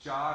4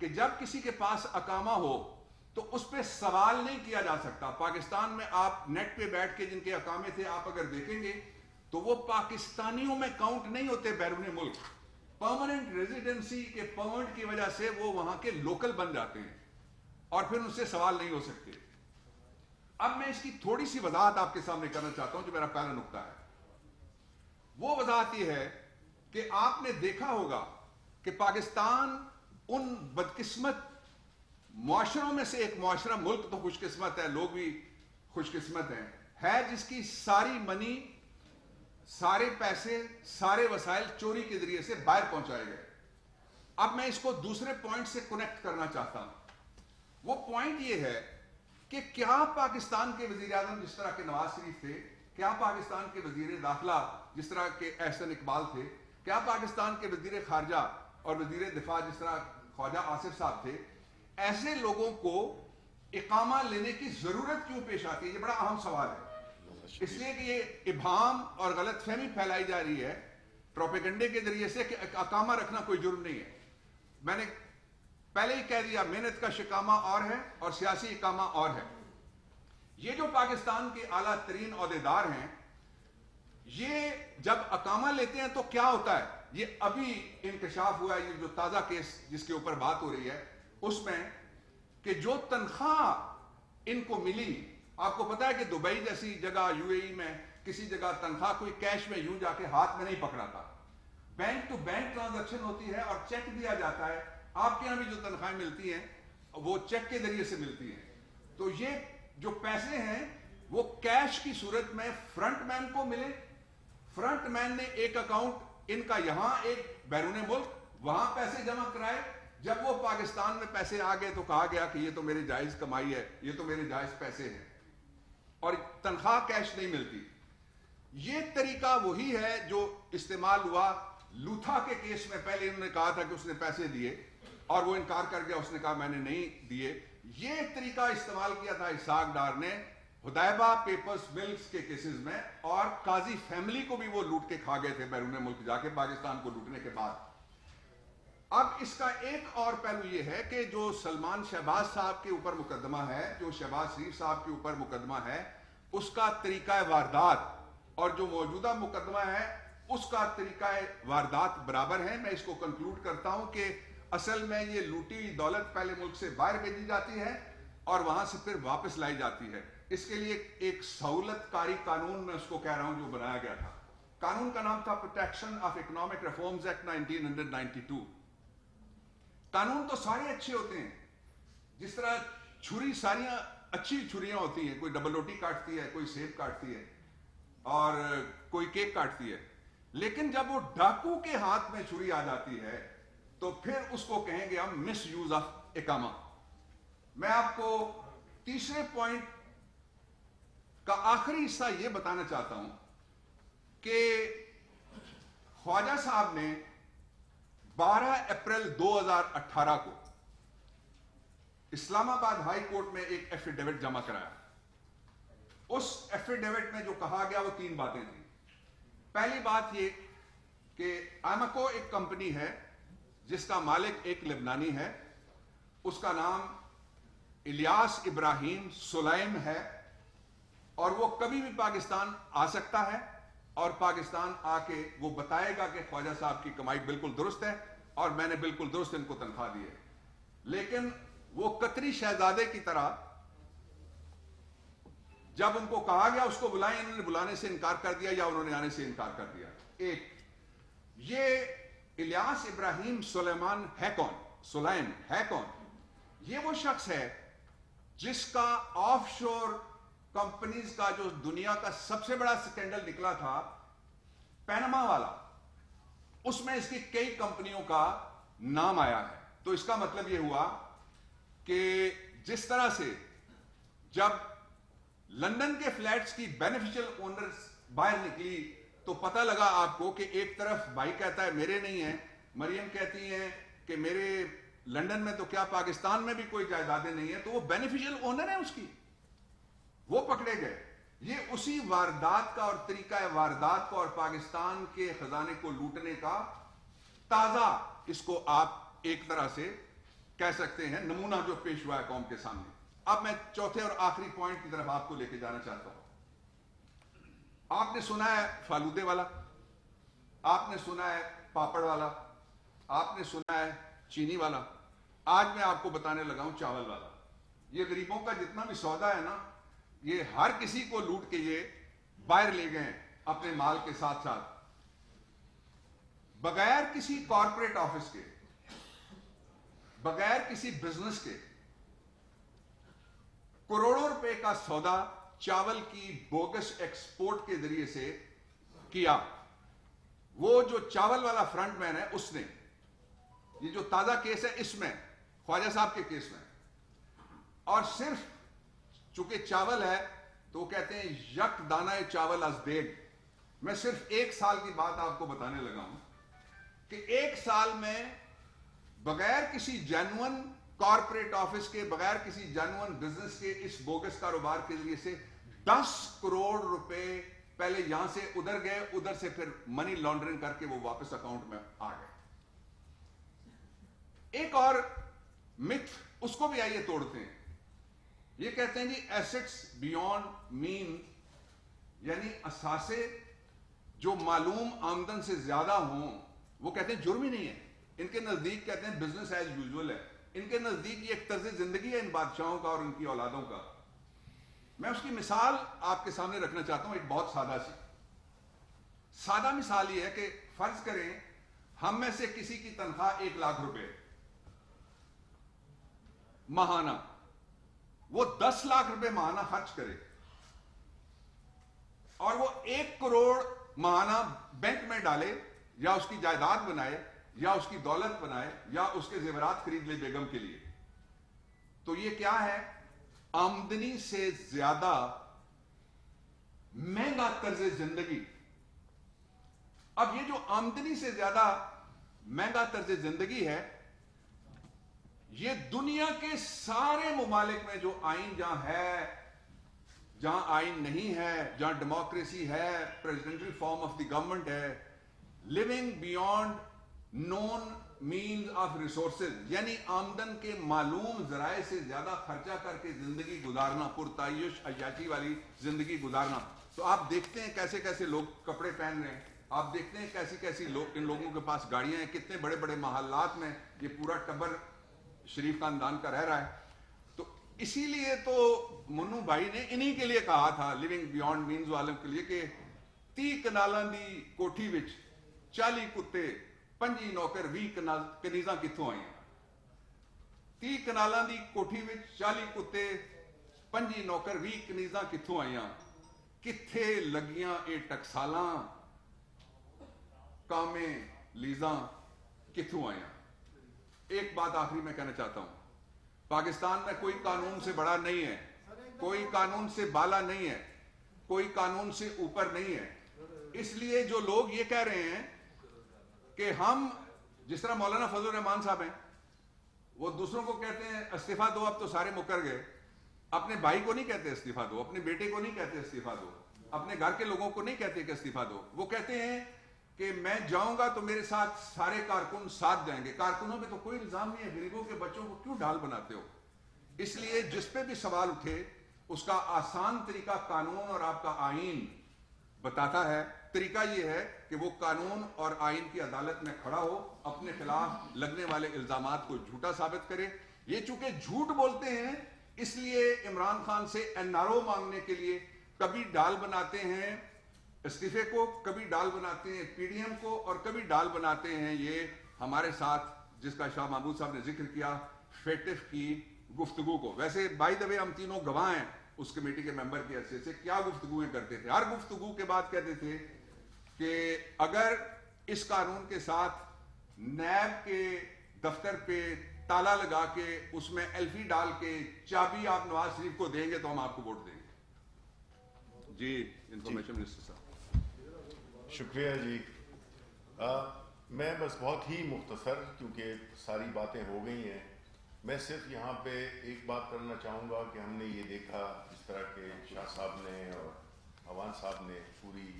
کہ جب کسی کے پاس اقامہ ہو تو اس پہ سوال نہیں کیا جا سکتا. پاکستان میں آپ نیٹ پہ بیٹھ کے جن کے اقامے تھے آپ اگر دیکھیں گے تو وہ پاکستانیوں میں کاؤنٹ نہیں ہوتے بیرون ملک. پرماننٹ ریزیڈنسی کے پرمٹ کی وجہ سے وہ وہاں کے لوکل بن جاتے ہیں اور پھر ان سے سوال نہیں ہو سکتے. اب میں اس کی تھوڑی سی وضاحت آپ کے سامنے کرنا چاہتا ہوں جو میرا پہلا نقطہ ہے. وہ وضاحت یہ ہے کہ آپ نے دیکھا ہوگا کہ پاکستان ان بدقسمت معاشروں میں سے ایک معاشرہ، ملک تو خوش قسمت ہے، لوگ بھی خوش قسمت ہیں، ہے جس کی ساری منی، سارے پیسے، سارے وسائل چوری کے ذریعے سے باہر پہنچائے گئے. اب میں اس کو دوسرے پوائنٹ سے کنیکٹ کرنا چاہتا ہوں. وہ پوائنٹ یہ ہے کہ کیا پاکستان کے وزیر اعظم جس طرح کے نواز شریف تھے، کیا پاکستان کے وزیر داخلہ جس طرح کے احسن اقبال تھے، کیا پاکستان کے وزیر خارجہ اور وزیر دفاع جس طرح خواجہ آصف صاحب تھے، ایسے لوگوں کو اقامہ لینے کی ضرورت کیوں پیش آتی ہے؟ یہ بڑا اہم سوال ہے. اس لیے کہ یہ ابہام اور غلط فہمی پھیلائی جا رہی ہے پروپیگنڈے کے ذریعے سے کہ اقامہ رکھنا کوئی جرم نہیں ہے. میں نے پہلے ہی کہہ دیا، محنت کا اقامہ اور ہے اور سیاسی اقامہ اور ہے. یہ جو پاکستان کے اعلیٰ ترین عہدیدار ہیں، یہ جب اقامہ لیتے ہیں تو کیا ہوتا ہے؟ یہ ابھی انکشاف ہوا ہے، یہ جو تازہ کیس جس کے اوپر بات ہو رہی ہے اس میں، کہ جو تنخواہ ان کو ملی، آپ کو پتا ہے کہ دبئی جیسی جگہ، یو اے ای میں کسی جگہ تنخواہ کوئی کیش میں یوں جا کے ہاتھ میں نہیں پکڑا تھا. بینک ٹو بینک ٹرانزیکشن ہوتی ہے اور چیک دیا جاتا ہے. آپ کے یہاں بھی جو تنخواہیں ملتی ہیں وہ چیک کے ذریعے سے ملتی ہیں. تو یہ جو پیسے ہیں وہ کیش کی صورت میں فرنٹ مین کو ملے. فرنٹ مین نے ایک اکاؤنٹ ان کا یہاں، ایک بیرون ملک، وہاں پیسے جمع کرائے. جب وہ پاکستان میں پیسے آ گئے تو کہا گیا کہ یہ تو میری جائز کمائی ہے، یہ تو میرے جائز پیسے ہیں، اور تنخواہ کیش نہیں ملتی. یہ طریقہ وہی ہے جو استعمال ہوا لوتھا کے کیس میں. پہلے انہوں نے کہا تھا کہ اس نے پیسے دیے اور وہ انکار کر گیا، اس نے کہا میں نے نہیں دیے. یہ طریقہ استعمال کیا تھا اسحاق ڈار نے حدیبہ پیپرز ملز کے کیسز میں، اور قاضی فیملی کو بھی وہ لوٹ کے کھا گئے تھے بیرون ملک جا کے پاکستان کو لوٹنے کے بعد. اب اس کا ایک اور پہلو یہ ہے کہ جو سلمان شہباز صاحب کے اوپر مقدمہ ہے، جو شہباز شریف صاحب کے اوپر مقدمہ ہے، اس کا طریقہ واردات اور جو موجودہ مقدمہ ہے اس کا طریقہ واردات برابر ہے. میں اس کو کنکلوڈ کرتا ہوں کہ اصل میں یہ لوٹی ہوئی دولت پہلے ملک سے باہر بھیجی جاتی ہے اور وہاں سے پھر واپس لائی جاتی ہے. اس کے لیے ایک سہولت کاری قانون میں اس کو کہہ رہا ہوں جو بنایا گیا تھا. قانون کا نام تھا protection of economic reforms act 1992. قانون تو سارے اچھے ہوتے ہیں، جس طرح چھری ساریاں اچھی چھریاں ہوتی ہیں، کوئی ڈبل روٹی کاٹتی ہے، کوئی سیب کاٹتی ہے اور کوئی کیک کاٹتی ہے. لیکن جب وہ ڈاکو کے ہاتھ میں چھری آ جاتی ہے تو پھر اس کو کہیں گے ہم مس یوز آف اقامہ. میں آپ کو تیسرے پوائنٹ کا آخری حصہ یہ بتانا چاہتا ہوں کہ خواجہ صاحب نے 12 اپریل 2018 کو اسلام آباد ہائی کورٹ میں ایک ایفیڈیوٹ جمع کرایا. اس ایفیڈیوٹ میں جو کہا گیا وہ 3 باتیں تھیں. پہلی بات یہ کہ آمکو ایک کمپنی ہے جس کا مالک ایک لبنانی ہے، اس کا نام الیاس ابراہیم سلیم ہے، اور وہ کبھی بھی پاکستان آ سکتا ہے اور پاکستان آ کے وہ بتائے گا کہ خواجہ صاحب کی کمائی بالکل درست ہے اور میں نے بالکل درست ان کو تنخواہ دی ہے. لیکن وہ قطری شہزادے کی طرح جب ان کو کہا گیا اس کو بلائیں، انہوں نے بلانے سے انکار کر دیا یا انہوں نے آنے سے انکار کر دیا. ایک یہ الیاس ابراہیم سلیمان ہے کون؟ سلیم ہے کون؟ یہ وہ شخص ہے جس کا آف شور کمپنیز کا جو دنیا کا سب سے بڑا سکینڈل نکلا تھا پینما والا، اس میں اس کی کئی کمپنیوں کا نام آیا ہے. تو اس کا مطلب یہ ہوا کہ جس طرح سے جب لندن کے فلیٹس کی بینیفیشل اونرز باہر نکلی تو پتہ لگا آپ کو کہ ایک طرف بھائی کہتا ہے میرے نہیں ہیں، مریم کہتی ہیں کہ میرے لندن میں تو کیا پاکستان میں بھی کوئی جائیدادیں نہیں ہیں، تو وہ بینیفیشل اونر ہے اس کی، وہ پکڑے گئے. یہ اسی واردات کا اور طریقہ واردات کو اور پاکستان کے خزانے کو لوٹنے کا تازہ، اس کو آپ ایک طرح سے کہہ سکتے ہیں نمونہ جو پیش ہوا ہے قوم کے سامنے. اب میں چوتھے اور آخری پوائنٹ کی طرف آپ کو لے کے جانا چاہتا ہوں. آپ نے سنا ہے فالودے والا, آپ نے سنا ہے پاپڑ والا, آپ نے سنا ہے چینی والا. آج میں آپ کو بتانے لگا ہوں چاول والا. یہ غریبوں کا جتنا بھی سودا ہے نا, یہ ہر کسی کو لوٹ کے یہ باہر لے گئے ہیں اپنے مال کے ساتھ ساتھ, بغیر کسی کارپوریٹ آفس کے, بغیر کسی بزنس کے. کروڑوں روپے کا سودا چاول کی بوگس ایکسپورٹ کے ذریعے سے کیا. وہ جو چاول والا فرنٹ مین ہے اس نے, یہ جو تازہ کیس ہے اس میں خواجہ صاحب کے کیس میں, اور صرف چونکہ چاول ہے تو وہ کہتے ہیں یک دانہ چاول از دیگ. میں صرف 1 سال کی بات آپ کو بتانے لگا ہوں کہ 1 سال میں بغیر کسی جینون کارپوریٹ آفس کے, بغیر کسی جینون بزنس کے, اس بوگس کاروبار کے ذریعے سے 10 کروڑ روپے پہلے یہاں سے ادھر گئے, ادھر سے پھر منی لانڈرنگ کر کے وہ واپس اکاؤنٹ میں آ گئے. ایک اور متھ اس کو بھی آئیے توڑتے ہیں. یہ کہتے ہیں جی ایسٹس بیونڈ مین, یعنی اثاثے جو معلوم آمدن سے زیادہ ہوں وہ کہتے ہیں جرم ہی نہیں ہے. ان کے نزدیک کہتے ہیں بزنس ایز یوزول ہے. ان کے نزدیک یہ ایک طرز زندگی ہے ان بادشاہوں کا اور ان کی اولادوں کا. میں اس کی مثال آپ کے سامنے رکھنا چاہتا ہوں, ایک بہت سادہ مثال یہ ہے کہ فرض کریں ہم میں سے کسی کی تنخواہ 1 لاکھ روپے ماہانہ, وہ 10 لاکھ روپے ماہانہ خرچ کرے اور وہ 1 کروڑ ماہانہ بینک میں ڈالے, یا اس کی جائیداد بنائے, یا اس کی دولت بنائے, یا اس کے زیورات خرید لے بیگم کے لیے. تو یہ کیا ہے؟ آمدنی سے زیادہ مہنگا طرز زندگی. اب یہ جو آمدنی سے زیادہ مہنگا طرز زندگی ہے, یہ دنیا کے سارے ممالک میں جو آئین جہاں ہے, جہاں آئین نہیں ہے, جہاں ڈیموکریسی ہے, presidential form of the government ہے, living beyond known means of resources, یعنی آمدن کے معلوم ذرائع سے زیادہ خرچہ کر کے زندگی گزارنا, پرتعیش عیاشی والی زندگی گزارنا. تو آپ دیکھتے ہیں کیسے کیسے لوگ کپڑے پہن رہے ہیں, آپ دیکھتے ہیں کیسی کیسی لوگ, ان لوگوں کے پاس گاڑیاں ہیں, کتنے بڑے بڑے محلات میں یہ پورا ٹبر شریف خاندان کا رہ رہا ہے. تو اسی لیے تو منو بھائی نے انہی کے لیے کہا تھا لیونگ بیونڈ مینز والوں کے لیے کہ 30 کنالاں دی کوٹھی وچ 40 کتے 5 نوکر 20 کنیزاں کتھوں آئیں. 30 کنالاں دی کوٹھی وچ 40 کتے 5 نوکر 20 کنیزاں کتھوں آئیاں, کتھے لگیاں اے ٹکسالاں کامیں لیزاں کتھوں آئیاں. ایک بات آخری میں کہنا چاہتا ہوں, پاکستان میں کوئی قانون سے بڑا نہیں ہے, کوئی قانون سے بالا نہیں ہے, کوئی قانون سے اوپر نہیں ہے. اس لیے جو لوگ یہ کہہ رہے ہیں کہ ہم, جس طرح مولانا فضل الرحمان صاحب ہیں, وہ دوسروں کو کہتے ہیں استعفیٰ دو, اب تو سارے مکر گئے. اپنے بھائی کو نہیں کہتے استعفیٰ دو, اپنے بیٹے کو نہیں کہتے استعفیٰ دو, اپنے گھر کے لوگوں کو نہیں کہتے کہ استعفیٰ دو. وہ کہتے ہیں کہ میں جاؤں گا تو میرے ساتھ سارے کارکن ساتھ جائیں گے. کارکنوں پہ تو کوئی الزام نہیں ہے, غریبوں کے بچوں کو کیوں ڈھال بناتے ہو؟ اس لیے جس پہ بھی سوال اٹھے اس کا آسان طریقہ قانون اور آپ کا آئین بتاتا ہے. طریقہ یہ ہے کہ وہ قانون اور آئین کی عدالت میں کھڑا ہو, اپنے خلاف لگنے والے الزامات کو جھوٹا ثابت کرے. یہ چونکہ جھوٹ بولتے ہیں اس لیے عمران خان سے NRO مانگنے کے لیے کبھی ڈال بناتے ہیں استعفے کو, کبھی ڈال بناتے ہیں PDM کو, اور کبھی ڈال بناتے ہیں یہ ہمارے ساتھ جس کا شاہ محمود صاحب نے ذکر کیا فیٹف کی گفتگو کو. ویسے بائی دا وے ہم تینوں گواہ ہیں اس کمیٹی کے ممبر کی حیثیت سے. کیا گفتگویں کرتے تھے, ہر گفتگو کے بعد کہتے تھے کہ اگر اس قانون کے ساتھ نیب کے دفتر پہ تالا لگا کے اس میں ایلفی ڈال کے چابی آپ نواز شریف کو دیں گے تو ہم آپ کو ووٹ دیں گے. جی انفارمیشن منسٹر صاحب. شکریہ جی. میں بس بہت ہی مختصر, کیونکہ ساری باتیں ہو گئی ہیں, میں صرف یہاں پہ ایک بات کرنا چاہوں گا کہ ہم نے یہ دیکھا جس طرح کہ شاہ صاحب نے اور عوان صاحب نے پوری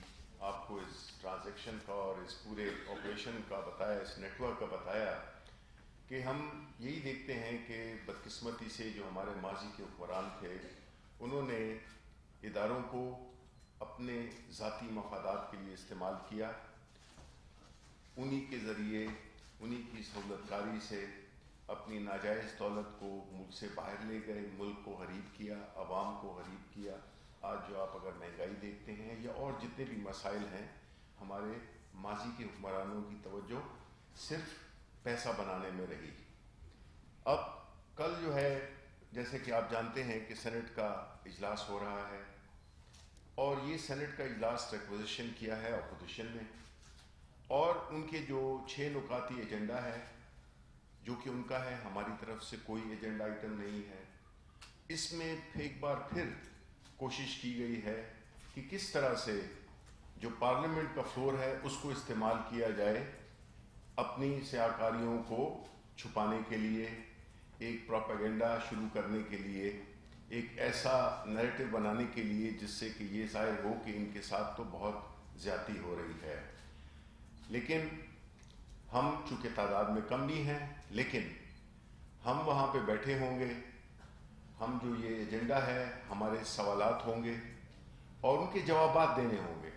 آپ کو اس ٹرانزیکشن کا اور اس پورے آپریشن کا بتایا, اس نیٹ ورک کا بتایا, کہ ہم یہی دیکھتے ہیں کہ بدقسمتی سے جو ہمارے ماضی کے حکمران تھے انہوں نے اداروں کو اپنے ذاتی مفادات کے لیے استعمال کیا، انہی کے ذریعے انہی کی سہولت کاری سے اپنی ناجائز دولت کو ملک سے باہر لے گئے، ملک کو غریب کیا، عوام کو غریب کیا۔ آج جو آپ اگر مہنگائی دیکھتے ہیں یا اور جتنے بھی مسائل ہیں، ہمارے ماضی کے حکمرانوں کی توجہ صرف پیسہ بنانے میں رہی۔ اب کل جو ہے جیسے کہ آپ جانتے ہیں کہ سینٹ کا اجلاس ہو رہا ہے، اور یہ سینٹ کا اجلاس ریکویزیشن کیا ہے اپوزیشن نے، اور ان کے جو 6 نکاتی ایجنڈا ہے جو کہ ان کا ہے، ہماری طرف سے کوئی ایجنڈا آئٹم نہیں ہے۔ اس میں ایک بار پھر کوشش کی گئی ہے کہ کس طرح سے جو پارلیمنٹ کا فلور ہے اس کو استعمال کیا جائے اپنی سیاکاریوں کو چھپانے کے لیے، ایک پروپیگنڈا شروع کرنے کے لیے، ایک ایسا نیریٹو بنانے کے لیے جس سے کہ یہ ظاہر ہو کہ ان کے ساتھ تو بہت زیادتی ہو رہی ہے۔ لیکن ہم چونکہ تعداد میں کم بھی ہیں، لیکن ہم وہاں پہ بیٹھے ہوں گے، ہم جو یہ ایجنڈا ہے ہمارے سوالات ہوں گے اور ان کے جوابات دینے ہوں گے۔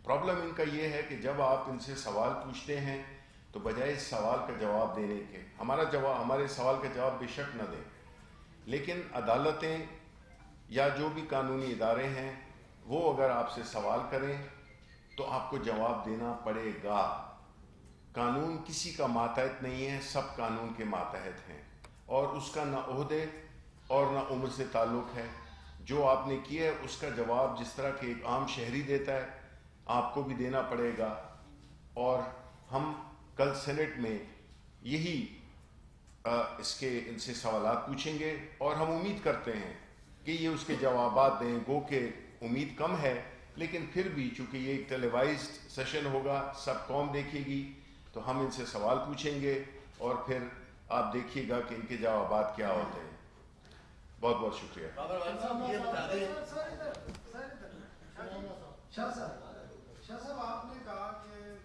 پرابلم ان کا یہ ہے کہ جب آپ ان سے سوال پوچھتے ہیں تو بجائے اس سوال کا جواب دینے کے ہمارے سوال کا جواب بے شک نہ دیں، لیکن عدالتیں یا جو بھی قانونی ادارے ہیں وہ اگر آپ سے سوال کریں تو آپ کو جواب دینا پڑے گا۔ قانون کسی کا ماتحت نہیں ہے، سب قانون کے ماتحت ہیں، اور اس کا نہ عہدے اور نہ عمر سے تعلق ہے۔ جو آپ نے کیا ہے اس کا جواب جس طرح کہ ایک عام شہری دیتا ہے آپ کو بھی دینا پڑے گا۔ اور ہم کل سینٹ میں یہی ان سے سوالات پوچھیں گے، اور ہم امید کرتے ہیں کہ یہ اس کے جوابات دیں۔ گو کہ امید کم ہے، لیکن پھر بھی چونکہ یہ ایک ٹیلی وائزڈ سیشن ہوگا، سب قوم دیکھے گی، تو ہم ان سے سوال پوچھیں گے اور پھر آپ دیکھیے گا کہ ان کے جوابات کیا ہوتے ہیں۔ بہت بہت شکریہ۔ شاہ صاحب آپ نے کہا کہ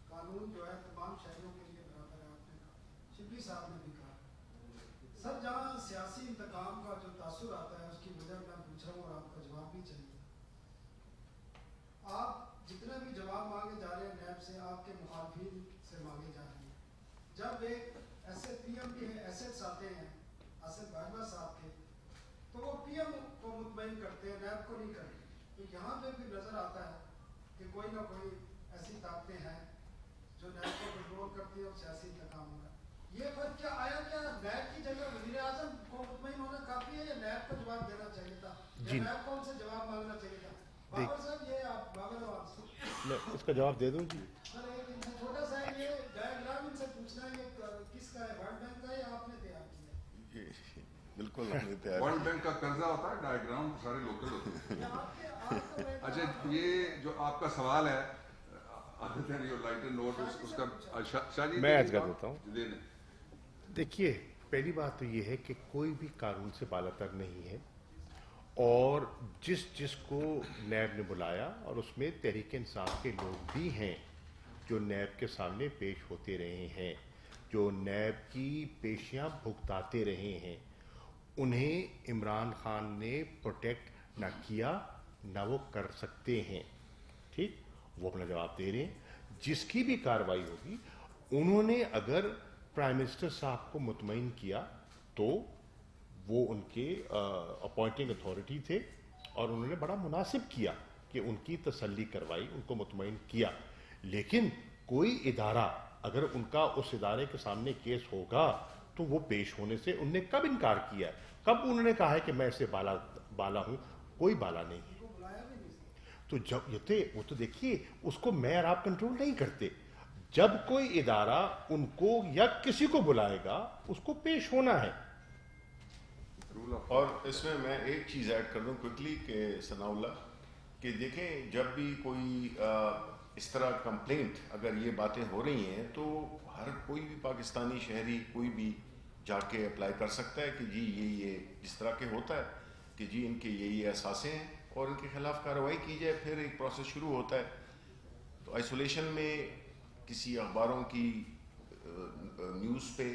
قانون جو ہے تمام شہریوں کے لیے برابر ہے، آپ نے کہا، شبلی صاحب نے بھی کہا۔ سر جہاں سیاسی انتقام کا جو تاثر آتا ہے اس کی وجہ میں پوچھ رہا ہوں، اور آپ کا جواب بھی چاہیے۔ آپ جتنے بھی جواب مانگے جا رہے ہیں نیب سے، آپ کے مخالفین سے مانگے جا رہے ہیں۔ جب ایک ایسے پی ایم کے ایسٹس آتے ہیں آصف بھاجپا صاحب کے، تو وہ پی ایم کو مطمئن کرتے ہیں، نیب کو نہیں کرتے۔ تو یہاں پہ بھی نظر آتا ہے کہ کوئی نہ کوئی ایسی طاقتیں ہیں جو نیب کو کنٹرول کرتی ہیں اور سیاسی انتقام ہو رہا ہے۔ یہ فرق کیا آیا؟ کیا نیب کی جگہ وزیر اعظم کو مطمئن ہونا کافی ہے یا نیب کو جواب دینا چاہیے تھا، یا نیب کو ان سے جواب مانگنا چاہیے تھا؟ بابر صاحب، یہ آپ بابر میں اس کا جواب دے دوں جی۔ سر ایک ان سے چھوٹا سا یہ ڈائیگرام ان سے پوچھنا ہے، یہ کس کا ہے، ورلڈ بینک کا ہے یا آپ نے تیار کیا ہے؟ بالکل ہم نے تیار ورلڈ بینک کا قرضہ ہوتا ہے، ڈائیگرام سارے لوکل ہوتے ہیں۔ اچھا، یہ جو آپ کا سوال ہے اس کا شاہ جی میں عرض کر دیتا ہوں۔ دیکھیے، پہلی بات تو یہ ہے کہ کوئی بھی قانون سے بالاتر نہیں ہے، اور جس کو نیب نے بلایا، اور اس میں تحریک انصاف کے لوگ بھی ہیں جو نیب کے سامنے پیش ہوتے رہے ہیں، جو نیب کی پیشیاں بھگتاتے رہے ہیں، انہیں عمران خان نے پروٹیکٹ نہ کیا نہ وہ کر سکتے ہیں۔ ٹھیک، وہ اپنا جواب دے رہے ہیں۔ جس کی بھی کارروائی ہوگی، انہوں نے اگر پرائم منسٹر صاحب کو مطمئن کیا تو وہ ان کے اپوائنٹنگ اتھارٹی تھے، اور انہوں نے بڑا مناسب کیا کہ ان کی تسلی کروائی، ان کو مطمئن کیا۔ لیکن کوئی ادارہ اگر ان کا اس ادارے کے سامنے کیس ہوگا تو وہ پیش ہونے سے انہوں نے کب انکار کیا ہے؟ کب انہوں نے کہا ہے کہ میں اسے بالا ہوں؟ کوئی بالا نہیں ہے۔ تو جب یہ تھے وہ تو دیکھیے، اس کو میں اور آپ کنٹرول نہیں کرتے۔ جب کوئی ادارہ ان کو یا کسی کو بلائے گا اس کو پیش ہونا ہے۔ اور اس میں ایک چیز ایڈ کر دوں کوئکلی کہ ثناء اللہ، کہ دیکھیں جب بھی کوئی اس طرح کمپلینٹ اگر یہ باتیں ہو رہی ہیں تو ہر کوئی بھی پاکستانی شہری کوئی بھی جا کے اپلائی کر سکتا ہے کہ جی یہ جس طرح کے ہوتا ہے کہ جی ان کے یہ احساسیں ہیں اور ان کے خلاف کارروائی کی جائے، پھر ایک پروسیس شروع ہوتا ہے۔ تو آئسولیشن میں کسی اخباروں کی نیوز پہ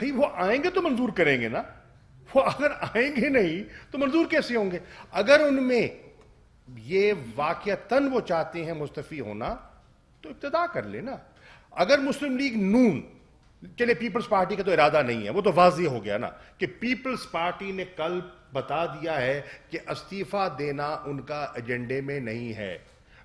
بھائی وہ آئیں گے تو منظور کریں گے نا, وہ اگر آئیں گے نہیں تو منظور کیسے ہوں گے؟ اگر ان میں یہ واقعتاً وہ چاہتے ہیں مستعفی ہونا تو ابتدا کر لے نا. اگر مسلم لیگ نون, چلے پیپلز پارٹی کا تو ارادہ نہیں ہے, وہ تو واضح ہو گیا نا کہ پیپلز پارٹی نے کل بتا دیا ہے کہ استعفیٰ دینا ان کا ایجنڈے میں نہیں ہے,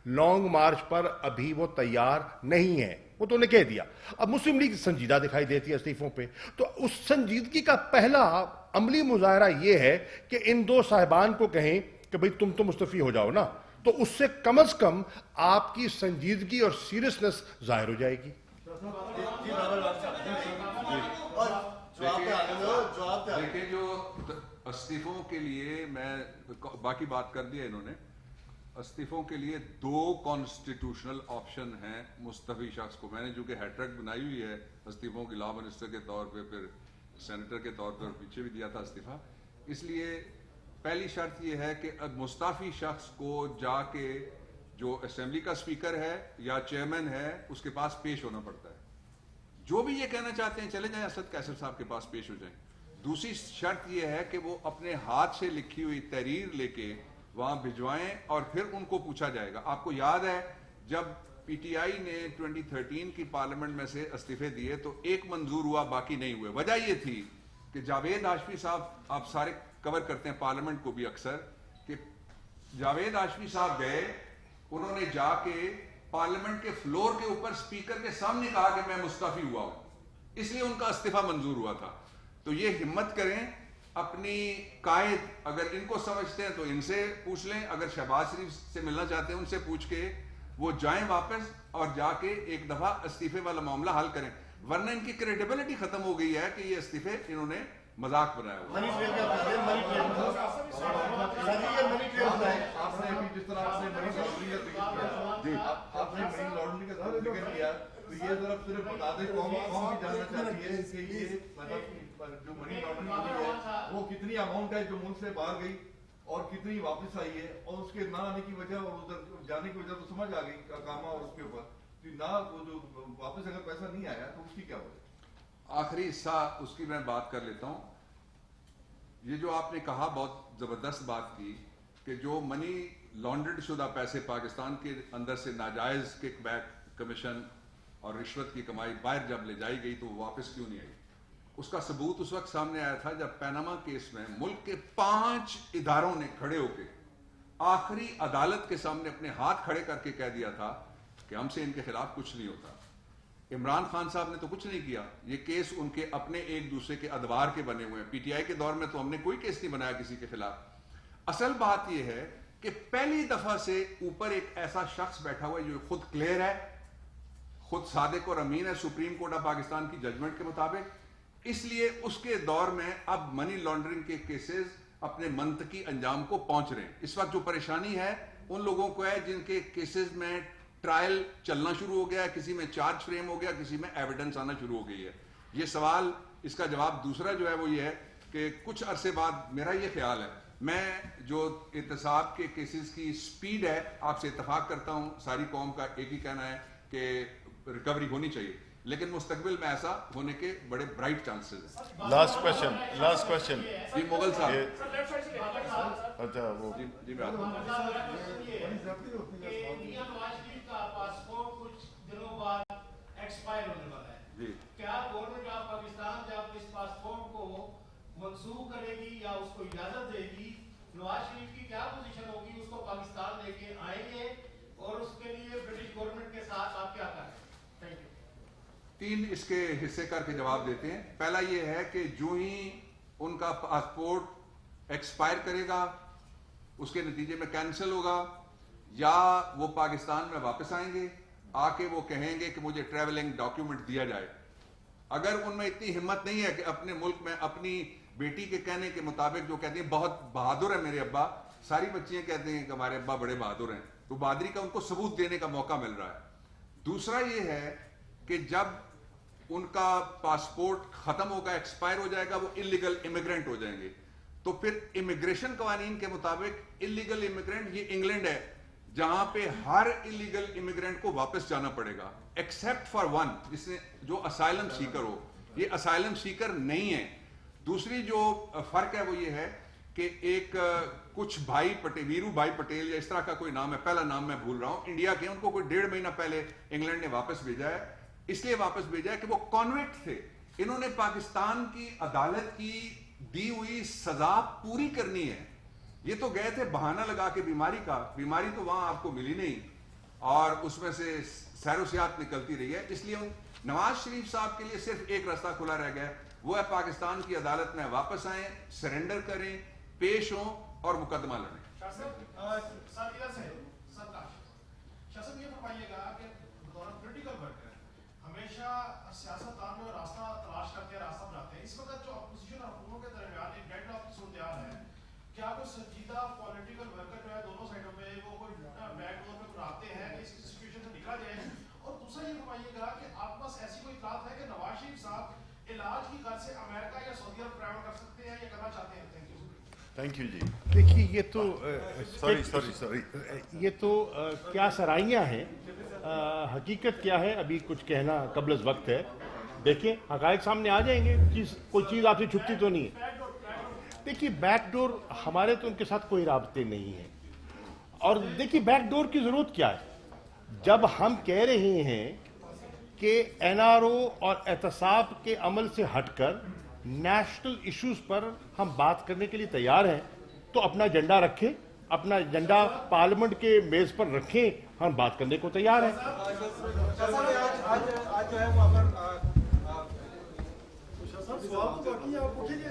لانگ مارچ پر ابھی وہ تیار نہیں ہے, وہ تو انہیں کہہ دیا. اب مسلم لیگ سنجیدہ دکھائی دیتی ہے استعفوں پہ, تو اس سنجیدگی کا پہلا عملی مظاہرہ یہ ہے کہ ان دو صاحبان کو کہیں کہ بھئی تم تو مستعفی ہو جاؤ نا, تو اس سے کم از کم آپ کی سنجیدگی اور سیریسنس ظاہر ہو جائے گی. دیکھیں جو استعفوں کے لیے, میں باقی بات کر دیا انہوں نے, استعفوں کے لیے 2 کانسٹیٹیوشنل آپشن ہیں مستعفی شخص کو. میں نے جو کہ ہیٹرک بنائی ہوئی ہے استعفوں کی, لا منسٹر کے طور پہ, پھر سینیٹر کے طور پہ, اور پیچھے بھی دیا تھا استعفیٰ. اس لیے پہلی شرط یہ ہے کہ مستعفی شخص کو جا کے جو اسمبلی کا اسپیکر ہے یا چیئرمین ہے اس کے پاس پیش ہونا پڑتا ہے. جو بھی یہ کہنا چاہتے ہیں چلے جائیں اسد کیسر صاحب کے پاس پیش ہو جائیں. دوسری شرط یہ ہے کہ وہ اپنے ہاتھ سے لکھی ہوئی تحریر لے کے وہاں بھجوائیں اور پھر ان کو پوچھا جائے گا. آپ کو یاد ہے جب پی ٹی آئی نے 2013 کی پارلیمنٹ میں سے استعفے دیے تو ایک منظور ہوا, باقی نہیں ہوئے. وجہ یہ تھی کہ جاوید ہاشمی صاحب, آپ سارے کور کرتے ہیں پارلیمنٹ کو بھی اکثر, کہ جاوید ہاشمی صاحب گئے, انہوں نے جا کے پارلیمنٹ کے فلور کے اوپر اسپیکر کے سامنے کہا کہ میں مستعفی ہوا ہوں, اس لیے ان کا استعفیٰ منظور ہوا تھا. تو یہ ہمت کریں, اپنی قائد اگر ان کو سمجھتے ہیں تو ان سے پوچھ لیں, اگر شہباز شریف سے ملنا چاہتے ہیں ان سے پوچھ کے وہ جائیں واپس اور جا کے ایک دفعہ استعفے والا معاملہ حل کریں, ورنہ ان کی کریڈیبلٹی ختم ہو گئی ہے کہ یہ استعفے انہوں نے مذاق بنایا ہوا. آپ نے ابھی جس طرح آپ نے منی لانڈرنگ کا ذکر کیا, تو یہ صرف بتا دیں قوم بھی جاننا چاہتی ہے کہ یہ مطلب جو منی لانڈرنگ ہوئی ہے وہ کتنی اماؤنٹ ہے جو ملک سے باہر گئی اور کتنی واپس آئی ہے, اور اس کے نہ آنے کی وجہ اور ادھر جانے کی وجہ تو سمجھ آ گئی کاما, اور اس کے اوپر نہ وہ جو واپس اگر پیسہ نہیں آیا تو اس کی کیا وجہ؟ آخری حصہ اس کی میں بات کر لیتا ہوں. یہ جو آپ نے کہا بہت زبردست بات کی کہ جو منی لانڈرڈ شدہ پیسے پاکستان کے اندر سے ناجائز کک بیک, کمیشن اور رشوت کی کمائی باہر جب لے جائی گئی تو وہ واپس کیوں نہیں آئی. اس کا ثبوت اس وقت سامنے آیا تھا جب پیناما کیس میں ملک کے 5 اداروں نے کھڑے ہو کے آخری عدالت کے سامنے اپنے ہاتھ کھڑے کر کے کہہ دیا تھا کہ ہم سے ان کے خلاف کچھ نہیں ہوتا. عمران خان صاحب نے تو کچھ نہیں کیا, یہ کیس ان کے اپنے ایک دوسرے کے ادوار کے بنے ہوئے ہیں. پی ٹی آئی کے دور میں تو ہم نے کوئی کیس نہیں بنایا کسی کے خلاف. اصل بات یہ ہے کہ پہلی دفعہ سے اوپر ایک ایسا شخص بیٹھا ہوا ہے جو خود کلیئر ہے, خود صادق اور امین ہے سپریم کورٹ آف پاکستان کی ججمنٹ کے مطابق. اس لیے اس کے دور میں اب منی لانڈرنگ کے کیسز اپنے منطقی انجام کو پہنچ رہے ہیں. اس وقت جو پریشانی ہے ان لوگوں کو ہے جن کے کیسز میں ٹرائل چلنا شروع ہو گیا ہے, کسی میں چارج فریم ہو گیا, کسی میں ایویڈنس آنا شروع ہو گئی ہے. یہ سوال, اس کا جواب دوسرا جو ہے وہ یہ ہے کہ کچھ عرصے بعد میرا یہ خیال ہے, میں جو احتساب کے کیسز کی سپیڈ ہے آپ سے اتفاق کرتا ہوں, ساری قوم کا ایک ہی کہنا ہے کہ ریکوری ہونی چاہیے, لیکن مستقبل میں ایسا ہونے کے بڑے برائٹ چانسز ہیں. لاسٹ کوشچن جی مغل صاحب. اچھا وہ جی میں آتا ہوں. پاسپورٹ کچھ دنوں بعد ایکسپائر ہونے والا ہے, جی کیا گورنمنٹ آف پاکستان جب اس پاسپورٹ کو منسوخ کرے گی یا اس کو اجازت دے گی, نواز شریف کی کیا پوزیشن ہوگی؟ اس کو پاکستان لے کے آئیں گے اور اس کے لیے برٹش گورنمنٹ کے ساتھ آپ کیا کریں؟ Thank you. 3 اس کے حصے کر کے جواب دیتے ہیں. پہلا یہ ہے کہ جو ہی ان کا پاسپورٹ ایکسپائر کرے گا اس کے نتیجے میں کینسل ہوگا, یا وہ پاکستان میں واپس آئیں گے, آ کے وہ کہیں گے کہ مجھے ٹریولنگ ڈاکیومنٹ دیا جائے. اگر ان میں اتنی ہمت نہیں ہے کہ اپنے ملک میں اپنی بیٹی کے کہنے کے مطابق جو کہتی ہیں بہت بہادر ہے میرے ابا, ساری بچیاں کہتے ہیں کہ ہمارے ابا بڑے بہادر ہیں, تو بہادری کا ان کو ثبوت دینے کا موقع مل رہا ہے. دوسرا یہ ہے کہ جب ان کا پاسپورٹ ختم ہوگا, ایکسپائر ہو جائے گا, وہ انلیگل امیگرینٹ ہو جائیں گے, تو پھر امیگریشن قوانین کے مطابق انلیگل امیگرینٹ یہ انگلینڈ ہے جہاں پہ ہر انلیگل امیگرینٹ کو واپس جانا پڑے گا ایکسیپٹ فار ون, جس نے جو اسائلم سیکر ہو. یہ اسائلم سیکر نہیں ہے. دوسری جو فرق ہے وہ یہ ہے کہ ایک کچھ بھائی ویرو بھائی پٹیل یا اس طرح کا کوئی نام ہے, پہلا نام میں بھول رہا ہوں, انڈیا کے, ان کو کوئی 1.5 مہینہ پہلے انگلینڈ نے واپس بھیجا ہے. اس لیے واپس بھیجا ہے کہ وہ کانوکٹ تھے, انہوں نے پاکستان کی عدالت کی دی ہوئی سزا پوری کرنی ہے. یہ تو گئے تھے بہانہ لگا کے بیماری کا, بیماری تو وہاں آپ کو ملی نہیں اور اس میں سے سیر و سیاحت نکلتی رہی ہے. اس لیے نواز شریف صاحب کے لیے صرف ایک راستہ کھلا رہ گیا ہے, وہ ہے پاکستان کی عدالت میں واپس آئیں, سرنڈر کریں, پیش ہوں اور مقدمہ لڑیں. یہ فرمائیے گا کہ پولیٹیکل ورکر ہمیشہ سیاستدان میں راستہ تلاش کرتے ہیں, راستہ بناتے ہیں. اس وقت جو اپوزیشن اور حکومت کے درمیان ایک ڈیڈ لاک کی صورتحال ہے, کیا کوئی سنجیدہ پولیٹیکل ورکر جو ہے دونوں سائڈوں پہ وہ کوئی بیک ڈور میں بناتے ہیں کہ اس سچویشن سے نکلا جائے؟ اور دوسرا یہ فرمائیے گا کہ آپ پاس ایسی کوئی اطلاعات ہے کہ نواز شریف صاحب علاج کی غرض سے امریکہ یا سعودی عرب ٹریول کر سکتے ہیں یا کرنا چاہتے ہیں؟ تھینک یو جی. دیکھیے یہ تو سوری یہ تو کیا سرائیاں ہیں, حقیقت کیا ہے ابھی کچھ کہنا قبل از وقت ہے. دیکھیں حقائق سامنے آ جائیں گے, کوئی چیز آپ سے چھپتی تو نہیں ہے. دیکھیے بیک ڈور ہمارے تو ان کے ساتھ کوئی رابطے نہیں ہیں, اور دیکھیے بیک ڈور کی ضرورت کیا ہے. جب ہم کہہ رہے ہیں کہ این آر او اور احتساب کے عمل سے ہٹ کر نیشنل ایشوز پر ہم بات کرنے کے لیے تیار ہیں, تو اپنا ایجنڈا رکھیں, اپنا ایجنڈا پارلیمنٹ کے میز پر رکھیں, ہم بات کرنے کو تیار ہیں. سوال تو باقی ہے, آپ اٹھیے.